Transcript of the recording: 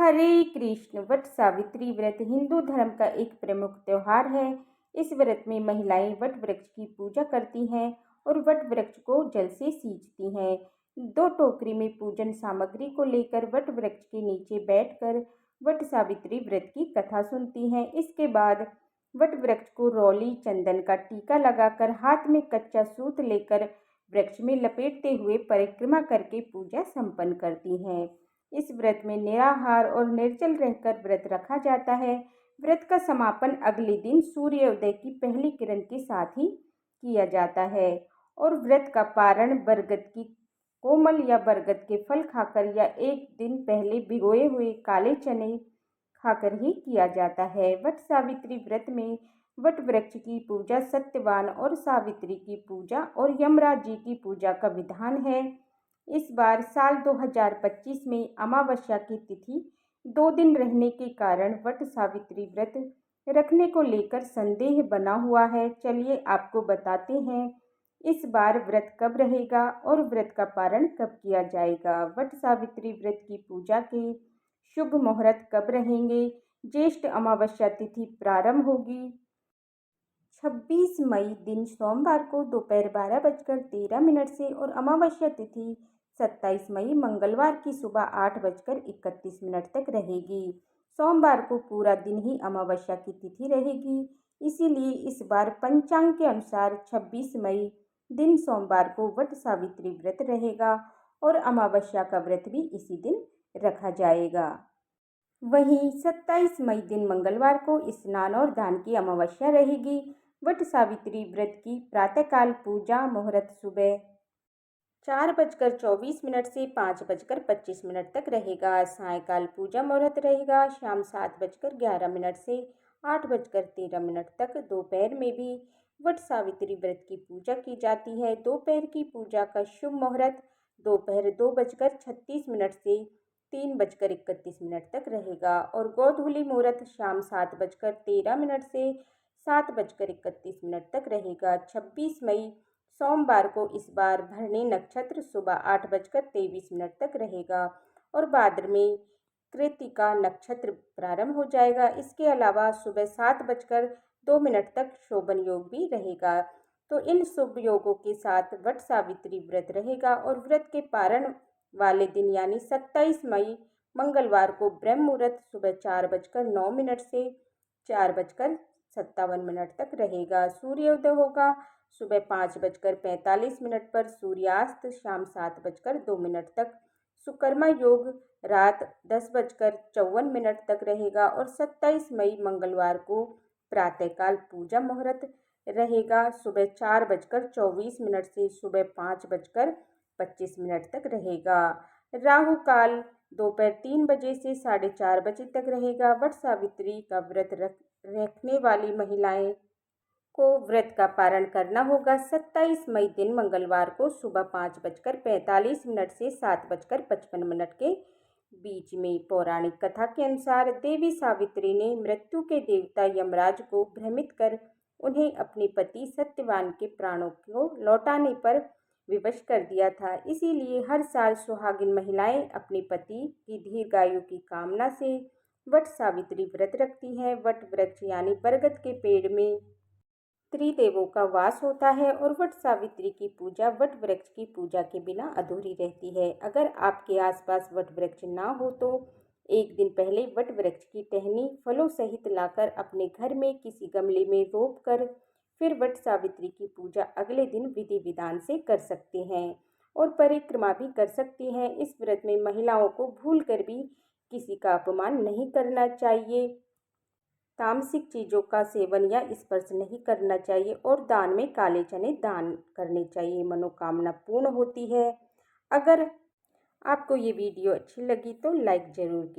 हरे कृष्ण। वट सावित्री व्रत हिंदू धर्म का एक प्रमुख त्योहार है। इस व्रत में महिलाएं वट वृक्ष की पूजा करती हैं और वट वृक्ष को जल से सींचती हैं। दो टोकरी में पूजन सामग्री को लेकर वट वृक्ष के नीचे बैठकर वट सावित्री व्रत की कथा सुनती हैं। इसके बाद वट वृक्ष को रौली चंदन का टीका लगाकर हाथ में कच्चा सूत लेकर वृक्ष में लपेटते हुए परिक्रमा करके पूजा संपन्न करती हैं। इस व्रत में निराहार और निर्जल रहकर व्रत रखा जाता है। व्रत का समापन अगले दिन सूर्योदय की पहली किरण के साथ ही किया जाता है और व्रत का पारण बरगद की कोमल या बरगद के फल खाकर या एक दिन पहले भिगोए हुए काले चने खाकर ही किया जाता है। वट सावित्री व्रत में वट वृक्ष की पूजा, सत्यवान और सावित्री की पूजा और यमराज जी की पूजा का विधान है। इस बार साल 2025 में अमावस्या की तिथि 2 दिन रहने के कारण वट सावित्री व्रत रखने को लेकर संदेह बना हुआ है। चलिए आपको बताते हैं इस बार व्रत कब रहेगा और व्रत का पारण कब किया जाएगा। वट सावित्री व्रत की पूजा के शुभ मुहूर्त कब रहेंगे। ज्येष्ठ अमावस्या तिथि प्रारंभ होगी 26 मई दिन सोमवार को दोपहर 12:13 से और अमावस्या तिथि 27 मई मंगलवार की सुबह 8:31 तक रहेगी। सोमवार को पूरा दिन ही अमावस्या की तिथि रहेगी, इसीलिए इस बार पंचांग के अनुसार 26 मई दिन सोमवार को वट सावित्री व्रत रहेगा और अमावस्या का व्रत भी इसी दिन रखा जाएगा। वहीं 27 मई दिन मंगलवार को स्नान और दान की अमावस्या रहेगी। वट सावित्री व्रत की प्रातःकाल पूजा मुहूर्त सुबह 4:24 से 5:25 तक रहेगा। सायंकाल पूजा मुहूर्त रहेगा शाम 7:11 से 8:13 तक। दोपहर में भी वट सावित्री व्रत की पूजा की जाती है। दोपहर की पूजा का शुभ मुहूर्त दोपहर 2:36 से 3:31 तक रहेगा और गोधूली मुहूर्त शाम 7:13 से 7:31 तक रहेगा। 26 मई सोमवार को इस बार भरणी नक्षत्र सुबह 8:23 तक रहेगा और बाद में कृतिका नक्षत्र प्रारंभ हो जाएगा। इसके अलावा सुबह 7:02 तक शोभन योग भी रहेगा। तो इन शुभ योगों के साथ वट सावित्री व्रत रहेगा और व्रत के पारण वाले दिन यानी 27 मई मंगलवार को ब्रह्म मुहूर्त सुबह 4:09 से 4:57 तक रहेगा। सूर्योदय होगा सुबह 5:45 पर, सूर्यास्त शाम 7:02 तक। सुकर्मा योग रात 10:54 तक रहेगा और 27 मई मंगलवार को प्रातःकाल पूजा मुहूर्त रहेगा सुबह 4:24 से सुबह 5:25 तक रहेगा। राहु काल दोपहर 3 बजे से 4:30 बजे तक रहेगा। वट सावित्री का व्रत रखने वाली महिलाएं को व्रत का पारण करना होगा 27 मई दिन मंगलवार को सुबह 5:45 से 7:55 के बीच में। पौराणिक कथा के अनुसार देवी सावित्री ने मृत्यु के देवता यमराज को भ्रमित कर उन्हें अपने पति सत्यवान के प्राणों को लौटाने पर विवश कर दिया था। इसीलिए हर साल सुहागिन महिलाएं अपने पति की दीर्घायु की कामना से वट सावित्री व्रत रखती हैं। वट वृक्ष यानी बरगद के पेड़ में त्रिदेवों का वास होता है और वट सावित्री की पूजा वट वृक्ष की पूजा के बिना अधूरी रहती है। अगर आपके आसपास वट वृक्ष ना हो तो एक दिन पहले वट वृक्ष की टहनी फलों सहित लाकर अपने घर में किसी गमले में रोप कर फिर वट सावित्री की पूजा अगले दिन विधि विधान से कर सकते हैं और परिक्रमा भी कर सकती हैं। इस व्रत में महिलाओं को भूलकर भी किसी का अपमान नहीं करना चाहिए, तामसिक चीज़ों का सेवन या स्पर्श नहीं करना चाहिए और दान में काले चने दान करने चाहिए। मनोकामना पूर्ण होती है। अगर आपको ये वीडियो अच्छी लगी तो लाइक ज़रूर कीजिए।